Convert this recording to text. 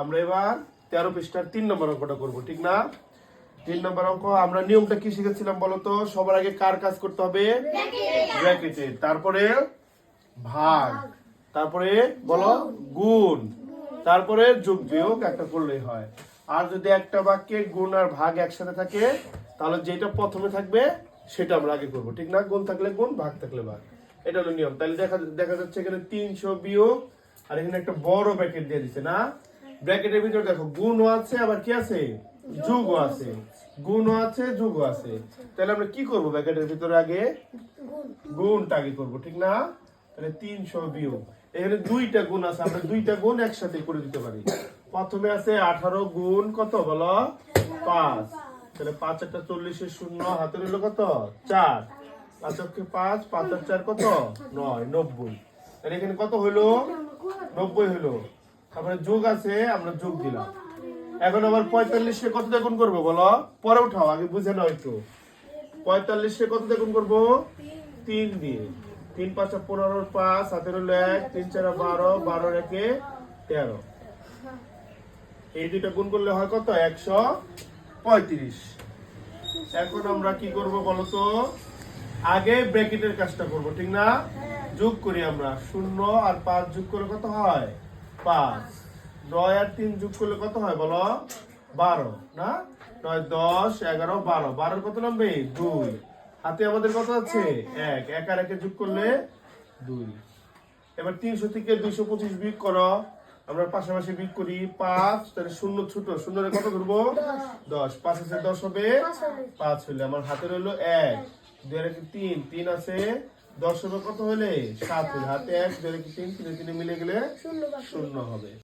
আমরা এবার 13 পৃষ্ঠার 3 নম্বর অঙ্কটা করব, ঠিক না? 3 নম্বর অঙ্ক। আমরা নিয়মটা কি শিখেছিলাম বলো তো? সবার আগে কার কাজ করতে হবে? ব্র্যাকেটে, তারপরে ভাগ, তারপরে বলো গুণ, তারপরে যোগ বিয়োগ একটা করলেই হয়। আর যদি একটা বাক্যে গুণ আর ভাগ একসাথে থাকে তাহলে যেটা প্রথমে থাকবে সেটা আমরা আগে করবো, ঠিক না? গুণ থাকলে গুণ, ভাগ থাকলে ভাগ, এটা হলো নিয়ম। তাহলে দেখা যাচ্ছে এখানে 300 বিয়োগ আর এখানে একটা বড় ব্র্যাকেট দিয়ে দিচ্ছে না? ব্র্যাকেটের ভিতরে দেখো গুণও আছে আবার কি আছে, যোগও আছে, গুণও আছে যোগও আছে। তাহলে আমরা কি করব? ব্র্যাকেটের ভিতরে আগে গুণটা আগে করবো, ঠিক না? তাহলে 300 বিয়োগ, এখানে দুইটা গুণ আছে, আমরা দুইটা গুণ একসাথে করে দিতে পারি। প্রথমে আছে 18 গুণ কত বলো? 5। তাহলে 5 একটা 40 এর শূন্য, হাতে রইল কত? 4। 5 অক্ষে 5, 5 আর 4 কত? 9, 90। তাহলে এখানে কত হইলো? 90 হইলো। তারপরে যোগ আছে, আমরা যোগ দিলাম। এখন আবার 45 কে কত দিয়ে গুণ করবো বলো? পরে উঠাও, আগে বুঝে নাও একটু। 45 কে কত দিয়ে গুণ করবো? 3 দিয়ে। 3 5 15, 5 হাতে রইল 1, 3 4 12, 12 একে 13। এই দুইটা গুণ করলে হয় কত? 135। এখন আমরা কি করব বলো তো? আগে ব্র্যাকেটের কাজটা করব, ঠিক না? যোগ করি আমরা, 0 আর 5 যোগ করলে কত হয়? 5। 9 আর 3 যোগ করলে কত হয় বলো? 12 না? 9 10 11 12, 12 কত নামবে? 2। হাতে আমাদের কত আছে? 1। 1 আর 1 যোগ করলে 2। এবার 300 থেকে 225 বিয়োগ করো। আমরা পাশাপাশি বিয়োগ করি। 5, তাহলে 0 ছোট, 0 এর কত ধরবো? 10। 5 আছে 10 হবে 5 হইলে আমার হাতে রইলো 1, 2 এর 3, 3 আছে 10 হবে কত হইলে? 7 হইলে। হাতে 1, 2 এর 3, 3 মিলে গেলে 0 হবে।